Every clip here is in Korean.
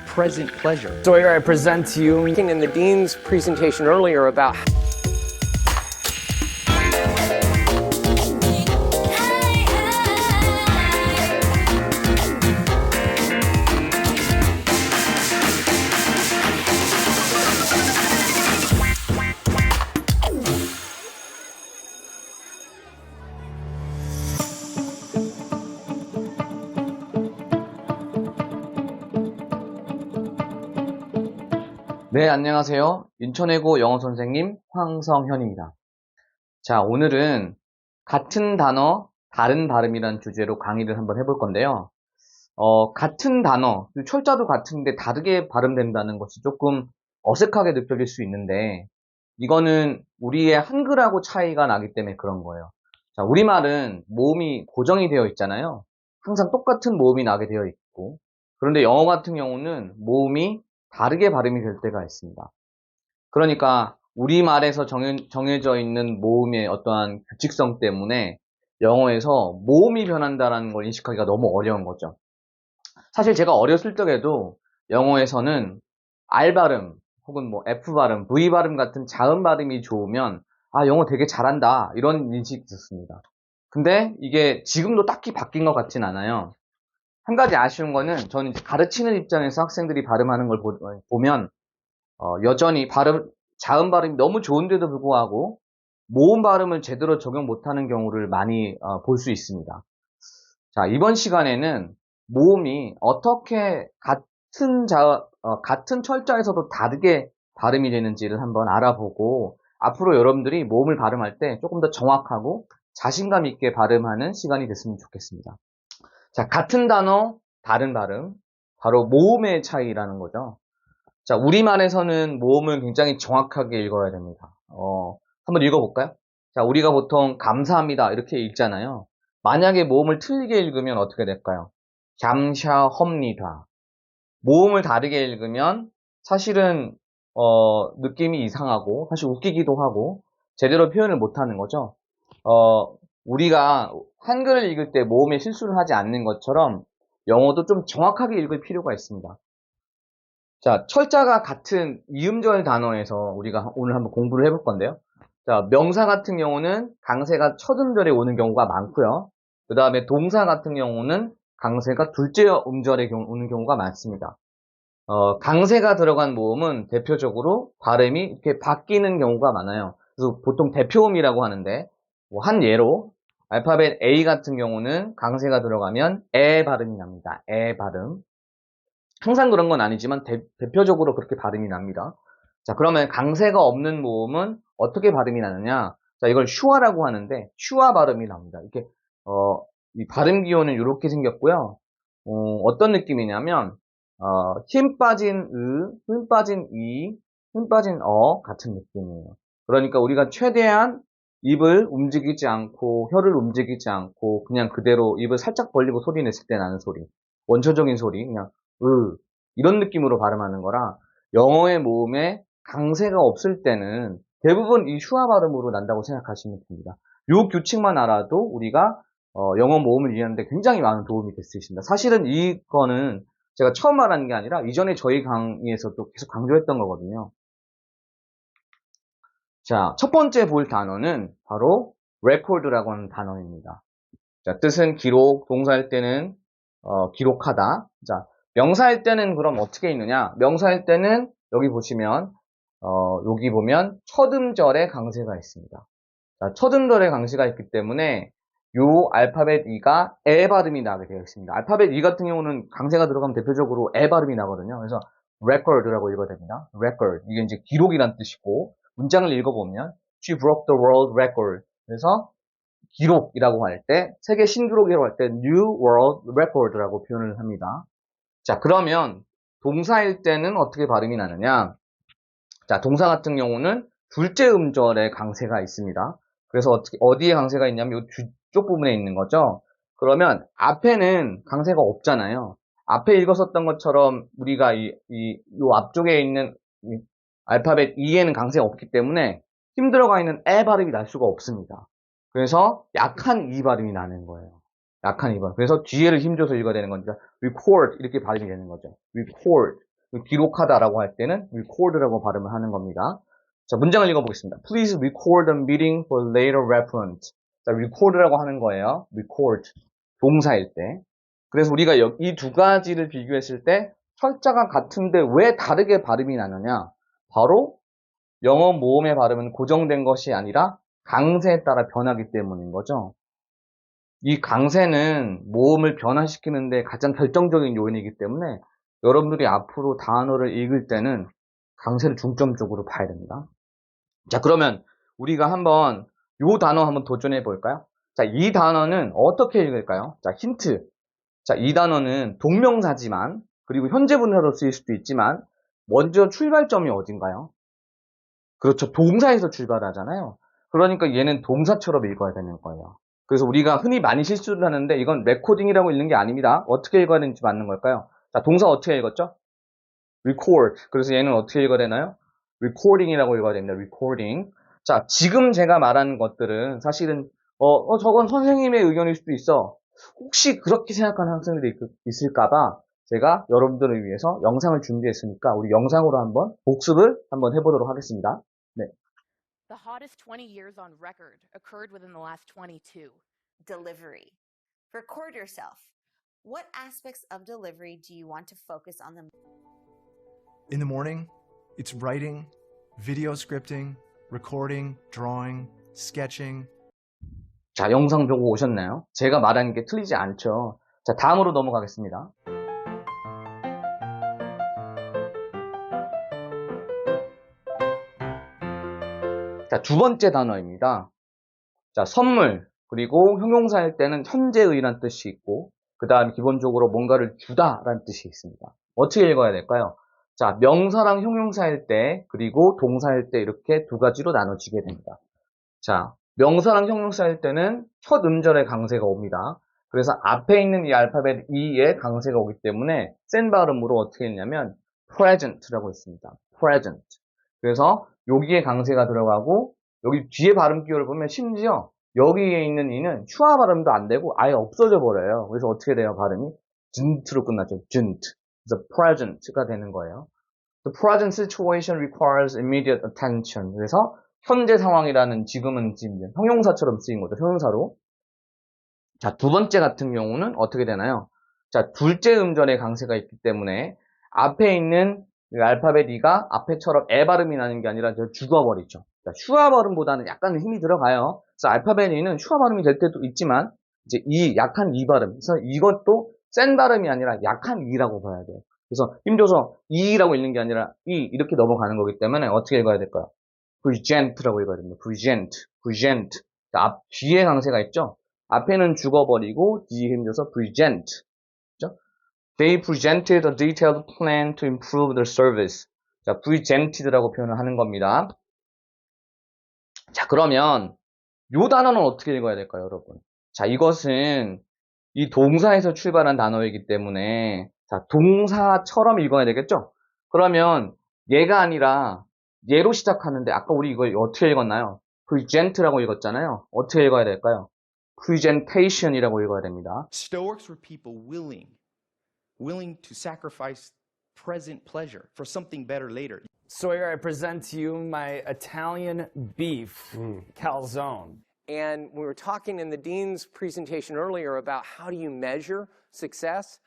present pleasure. So here I present to you In the dean's presentation earlier about 네, 안녕하세요. 인천외고 영어 선생님 황성현입니다. 자, 오늘은 같은 단어, 다른 발음이라는 주제로 강의를 한번 해볼 건데요. 같은 단어, 철자도 같은데 다르게 발음된다는 것이 조금 어색하게 느껴질 수 있는데, 이거는 우리의 한글하고 차이가 나기 때문에 그런 거예요. 자, 우리말은 모음이 고정이 되어 있잖아요. 항상 똑같은 모음이 나게 되어 있고, 그런데 영어 같은 경우는 모음이 다르게 발음이 될 때가 있습니다. 그러니까 우리말에서 정해져 있는 모음의 어떠한 규칙성 때문에 영어에서 모음이 변한다는 걸 인식하기가 너무 어려운 거죠. 사실 제가 어렸을 적에도 영어에서는 R 발음 혹은 뭐 F 발음, V 발음 같은 자음 발음이 좋으면 아, 영어 되게 잘한다 이런 인식이 있었습니다. 근데 이게 지금도 딱히 바뀐 것 같진 않아요. 한 가지 아쉬운 거는 저는 이제 가르치는 입장에서 학생들이 발음하는 걸 보면 여전히 자음 발음이 너무 좋은데도 불구하고 모음 발음을 제대로 적용 못하는 경우를 많이 볼 수 있습니다. 자, 이번 시간에는 모음이 어떻게 같은 철자에서도 다르게 발음이 되는지를 한번 알아보고 앞으로 여러분들이 모음을 발음할 때 조금 더 정확하고 자신감 있게 발음하는 시간이 됐으면 좋겠습니다. 자, 같은 단어, 다른 발음. 바로 모음의 차이라는 거죠. 자, 우리말에서는 모음을 굉장히 정확하게 읽어야 됩니다. 한번 읽어볼까요? 자, 우리가 보통 감사합니다 이렇게 읽잖아요. 만약에 모음을 틀리게 읽으면 어떻게 될까요? 감사합니다. 모음을 다르게 읽으면 사실은 느낌이 이상하고 사실 웃기기도 하고 제대로 표현을 못하는 거죠. 우리가 한글을 읽을 때 모음에 실수를 하지 않는 것처럼 영어도 좀 정확하게 읽을 필요가 있습니다. 자, 철자가 같은 이음절 단어에서 우리가 오늘 한번 공부를 해볼 건데요. 자, 명사 같은 경우는 강세가 첫 음절에 오는 경우가 많고요. 그 다음에 동사 같은 경우는 강세가 둘째 음절에 오는 경우가 많습니다. 강세가 들어간 모음은 대표적으로 발음이 이렇게 바뀌는 경우가 많아요. 그래서 보통 대표음이라고 하는데, 뭐 한 예로, 알파벳 A 같은 경우는 강세가 들어가면 에 발음이 납니다. 에 발음. 항상 그런 건 아니지만 대표적으로 그렇게 발음이 납니다. 자, 그러면 강세가 없는 모음은 어떻게 발음이 나느냐? 자, 이걸 슈아라고 하는데, 슈아 발음이 납니다. 이렇게, 이 발음 기호는 이렇게 생겼고요. 어떤 느낌이냐면, 힘 빠진 힘 빠진 힘 빠진 같은 느낌이에요. 그러니까 우리가 최대한 입을 움직이지 않고, 혀를 움직이지 않고, 그냥 그대로 입을 살짝 벌리고 소리 냈을 때 나는 소리. 원초적인 소리, 그냥, 이런 느낌으로 발음하는 거라, 영어의 모음에 강세가 없을 때는 대부분 이 슈아 발음으로 난다고 생각하시면 됩니다. 요 규칙만 알아도 우리가, 영어 모음을 이해하는데 굉장히 많은 도움이 될 수 있습니다. 사실은 이거는 제가 처음 말하는 게 아니라 이전에 저희 강의에서도 계속 강조했던 거거든요. 자, 첫 번째 볼 단어는 바로 record라고 하는 단어입니다. 자, 뜻은 기록, 동사일 때는 기록하다. 자, 명사일 때는 그럼 어떻게 읽느냐? 명사일 때는 여기 보시면 여기 보면 첫 음절에 강세가 있습니다. 자, 첫 음절에 강세가 있기 때문에 요 알파벳 E가 에 발음이 나게 되어 있습니다. 알파벳 E 같은 경우는 강세가 들어가면 대표적으로 에 발음이 나거든요. 그래서 record라고 읽어야 됩니다. record. 이게 이제 기록이란 뜻이고 문장을 읽어보면 She broke the world record. 그래서 기록이라고 할 때, 세계 신기록이라고 할 때 New World Record라고 표현을 합니다. 자, 그러면 동사일 때는 어떻게 발음이 나느냐? 자, 동사 같은 경우는 둘째 음절에 강세가 있습니다. 그래서 어디에 강세가 있냐면 이 뒤쪽 부분에 있는 거죠. 그러면 앞에는 강세가 없잖아요. 앞에 읽었었던 것처럼 우리가 이 앞쪽에 있는 이 알파벳 E에는 강세가 없기 때문에 힘 들어가 있는 에 발음이 날 수가 없습니다. 그래서 약한 이 발음이 나는 거예요. 약한 2번. 그래서 뒤에를 힘줘서 읽어야 되는 거니까 record 이렇게 발음이 되는 거죠. record. 기록하다라고 할 때는 record라고 발음을 하는 겁니다. 자, 문장을 읽어보겠습니다. Please record the meeting for later reference. 자, record라고 하는 거예요. record. 동사일 때. 그래서 우리가 이 두 가지를 비교했을 때 철자가 같은데 왜 다르게 발음이 나느냐? 바로 영어 모음의 발음은 고정된 것이 아니라 강세에 따라 변하기 때문인 거죠. 이 강세는 모음을 변화시키는데 가장 결정적인 요인이기 때문에 여러분들이 앞으로 단어를 읽을 때는 강세를 중점적으로 봐야 됩니다. 자, 그러면 우리가 한번 이 단어 한번 도전해 볼까요? 자, 이 단어는 어떻게 읽을까요? 자, 힌트. 자, 이 단어는 동명사지만, 그리고 현재 분사로 쓰일 수도 있지만, 먼저 출발점이 어딘가요? 그렇죠. 동사에서 출발하잖아요. 그러니까 얘는 동사처럼 읽어야 되는 거예요. 그래서 우리가 흔히 많이 실수를 하는데 이건 레코딩이라고 읽는 게 아닙니다. 어떻게 읽어야 되는지 맞는 걸까요? 자, 동사 어떻게 읽었죠? record. 그래서 얘는 어떻게 읽어야 되나요? recording이라고 읽어야 됩니다. recording. 자, 지금 제가 말하는 것들은 사실은 저건 선생님의 의견일 수도 있어. 혹시 그렇게 생각하는 학생들이 있을까봐 제가 여러분들을 위해서 영상을 준비했으니까 우리 영상으로 한번 복습을 한번 해보도록 하겠습니다. 네. The hottest 20 years on record occurred within the last 22. Delivery. Record yourself. What aspects of delivery do you want to focus on the In the morning, it's writing, video scripting, recording, drawing, sketching. 자, 영상 보고 오셨나요? 제가 말하는 게 틀리지 않죠. 자, 다음으로 넘어가겠습니다. 자, 두 번째 단어입니다. 자, 선물, 그리고 형용사일 때는 현재의란 뜻이 있고, 그 다음에 기본적으로 뭔가를 주다라는 뜻이 있습니다. 어떻게 읽어야 될까요? 자, 명사랑 형용사일 때, 그리고 동사일 때 이렇게 두 가지로 나눠지게 됩니다. 자, 명사랑 형용사일 때는 첫 음절에 강세가 옵니다. 그래서 앞에 있는 이 알파벳 E에 강세가 오기 때문에 센 발음으로 어떻게 했냐면 present라고 했습니다. present. 그래서 여기에 강세가 들어가고 여기 뒤에 발음 기호를 보면 심지어 여기에 있는 이는 슈아 발음도 안 되고 아예 없어져 버려요. 그래서 어떻게 돼요? 발음이 didn't로 끝나죠. didn't. 그래서 present가 되는 거예요. The present situation requires immediate attention. 그래서 현재 상황이라는 지금은 형용사처럼 쓰인 거죠. 형용사로. 자, 두 번째 같은 경우는 어떻게 되나요? 자, 둘째 음절에 강세가 있기 때문에 앞에 있는 알파벳 E가 앞에처럼 에 발음이 나는 게 아니라 죽어버리죠. 자, 슈아 발음보다는 약간 힘이 들어가요. 그래서 알파벳 E는 슈아 발음이 될 때도 있지만 이제 이 약한 이 발음. 그래서 이것도 센 발음이 아니라 약한 이라고 봐야 돼요. 그래서 힘줘서 이라고 읽는 게 아니라 이 이렇게 넘어가는 거기 때문에 어떻게 읽어야 될까요? present라고 읽어야 됩니다. present. 앞 뒤에 강세가 있죠. 앞에는 죽어버리고 뒤에 힘줘서 present. 그렇죠? They presented a detailed plan to improve their service. 자, presented라고 표현을 하는 겁니다. 자, 그러면 이 단어는 어떻게 읽어야 될까요, 여러분? 자, 이것은 이 동사에서 출발한 단어이기 때문에 자, 동사처럼 읽어야 되겠죠? 그러면 얘가 아니라 얘로 시작하는데 아까 우리 이거 어떻게 읽었나요? present라고 읽었잖아요. 어떻게 읽어야 될까요? presentation이라고 읽어야 됩니다. Stoics were people willing to sacrifice present pleasure for something better later. Sawyer, I present to you my Italian beef calzone. And we were talking in the dean's presentation earlier about how do you measure success.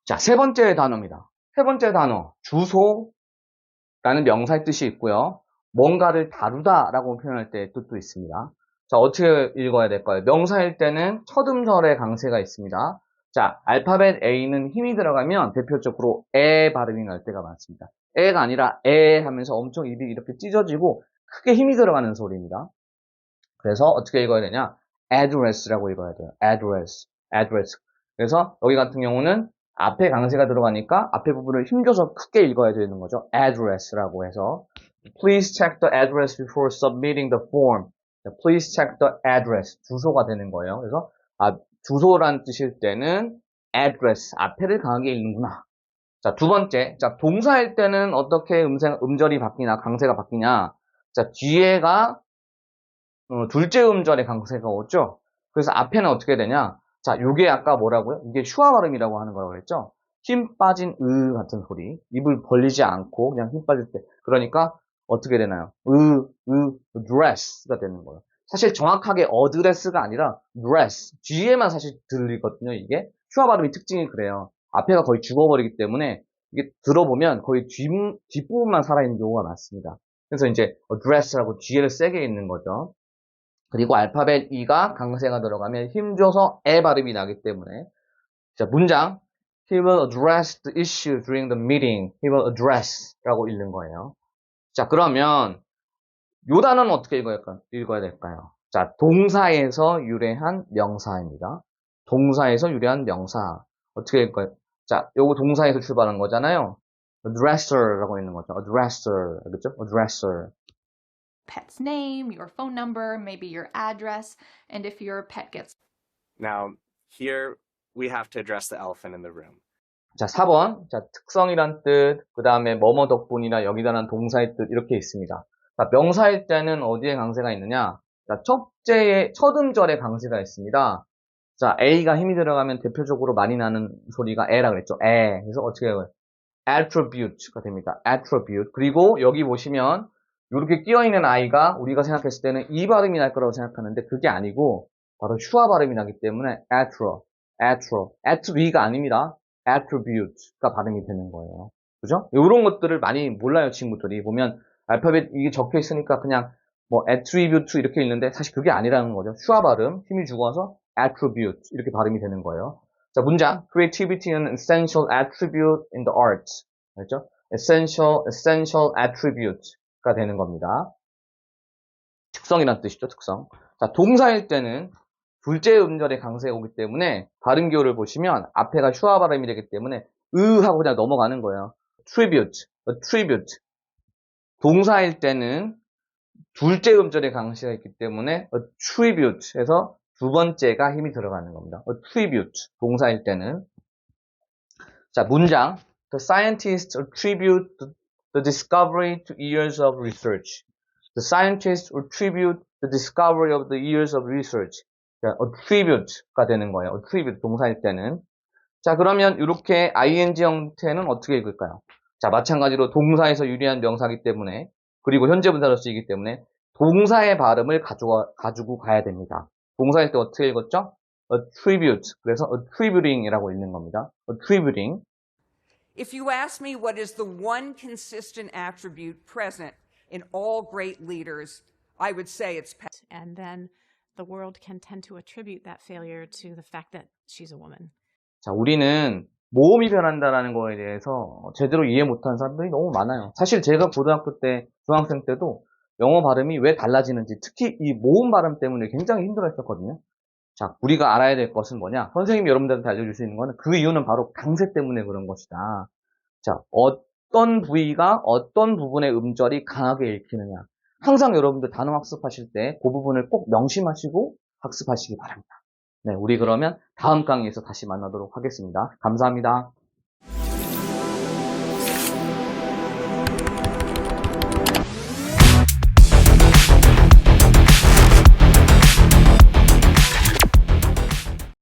자, 세 번째 단어입니다. 세 번째 단어, 주소라는 명사의 뜻이 있고요. 뭔가를 다루다라고 표현할 때 뜻도 있습니다. 자, 어떻게 읽어야 될까요? 명사일 때는 첫 음절에 강세가 있습니다. 자, 알파벳 A는 힘이 들어가면 대표적으로 에 발음이 날 때가 많습니다. 에가 아니라 에 하면서 엄청 입이 이렇게 찢어지고 크게 힘이 들어가는 소리입니다. 그래서 어떻게 읽어야 되냐? address라고 읽어야 돼요. address. 그래서 여기 같은 경우는 앞에 강세가 들어가니까 앞에 부분을 힘줘서 크게 읽어야 되는 거죠. address라고 해서 Please check the address before submitting the form. Please check the address. 주소가 되는 거예요. 그래서 주소란 뜻일 때는 address. 앞에를 강하게 읽는구나. 자, 두 번째. 자, 동사일 때는 어떻게 음절이 바뀌나, 강세가 바뀌냐. 자, 뒤에가 둘째 음절에 강세가 오죠. 그래서 앞에는 어떻게 되냐? 자, 요게 아까 뭐라고요? 이게 슈아 발음이라고 하는 거라고 그랬죠? 힘 빠진 같은 소리. 입을 벌리지 않고 그냥 힘 빠질 때. 그러니까 어떻게 되나요? dress가 되는 거예요. 사실 정확하게 어드레스가 아니라 dress. 뒤에만 사실 들리거든요, 이게. 슈아 발음이 특징이 그래요. 앞에가 거의 죽어버리기 때문에 이게 들어보면 거의 뒷부분만 살아있는 경우가 많습니다. 그래서 이제 dress라고 뒤에를 세게 있는 거죠. 그리고 알파벳 E가 강세가 들어가면 힘줘서 에 발음이 나기 때문에 자, 문장 He will address the issue during the meeting. He will address 라고 읽는 거예요. 자, 그러면 요 단어는 어떻게 읽어야 될까요? 자, 동사에서 유래한 명사입니다. 동사에서 유래한 명사. 어떻게 읽을까요? 자, 요거 동사에서 출발한 거잖아요. addresser라고 있는 거죠. addresser. 그렇죠? addresser. Pet's name, your phone number, maybe your address, and if your pet gets Now, here we have to address the elephant in the room. 자, 4번. 자, 특성이란 뜻, 그 다음에 뭐뭐 덕분이나 여기다 난 동사의 뜻 이렇게 있습니다. 자, 명사일 때는 어디에 강세가 있느냐? 자, 첫 음절에 강세가 있습니다. 자, A가 힘이 들어가면 대표적으로 많이 나는 소리가 에라 그랬죠. 에. 그래서 어떻게 해요? attribute가 됩니다. attribute. 그리고 여기 보시면 이렇게 끼어있는 아이가 우리가 생각했을 때는 이 발음이 날 거라고 생각하는데 그게 아니고 바로 슈아 발음이 나기 때문에 attribute가 아닙니다. attribute가 발음이 되는 거예요. 그죠? 이런 것들을 많이 몰라요, 친구들이. 보면 알파벳 이게 적혀 있으니까 그냥 뭐 attribute 이렇게 읽는데 사실 그게 아니라는 거죠. 슈아 발음, 힘이 죽어서 attribute 이렇게 발음이 되는 거예요. 자, 문장. Creativity는 essential attribute in the arts. 알죠? essential attribute가 되는 겁니다. 특성이란 뜻이죠, 특성. 자, 동사일 때는 둘째 음절에 강세가 오기 때문에 발음 기호를 보시면 앞에가 슈아 발음이 되기 때문에 하고 그냥 넘어가는 거예요. attribute. 동사일 때는 둘째 음절에 강세가 있기 때문에 attribute에서 두 번째가 힘이 들어가는 겁니다. attribute. 동사일 때는. 자, 문장. The scientists attribute the discovery to years of research. The scientists attribute the discovery of the years of research. 자, attribute가 되는 거예요. attribute. 동사일 때는. 자, 그러면 이렇게 ing 형태는 어떻게 읽을까요? 자, 마찬가지로 동사에서 유리한 명사이기 때문에 그리고 현재 분사로 쓰이기 때문에 동사의 발음을 가지고 가야 됩니다. 동사일 때 어떻게 읽었죠? attribute. 그래서 attributing이라고 읽는 겁니다. attributing. If you ask me what is the one consistent attribute present in all great leaders, I would say it's passion. And then the world can tend to attribute that failure to the fact that she's a woman. 자, 우리는 모음이 변한다는 거에 대해서 제대로 이해 못하는 사람들이 너무 많아요. 사실 제가 고등학교 때, 중학생 때도 영어 발음이 왜 달라지는지, 특히 이 모음 발음 때문에 굉장히 힘들어했었거든요. 자, 우리가 알아야 될 것은 뭐냐? 선생님이 여러분들한테 알려줄 수 있는 거는 그 이유는 바로 강세 때문에 그런 것이다. 자, 어떤 부위가 어떤 부분의 음절이 강하게 읽히느냐. 항상 여러분들 단어 학습하실 때 그 부분을 꼭 명심하시고 학습하시기 바랍니다. 네, 우리 그러면 다음 강의에서 다시 만나도록 하겠습니다. 감사합니다.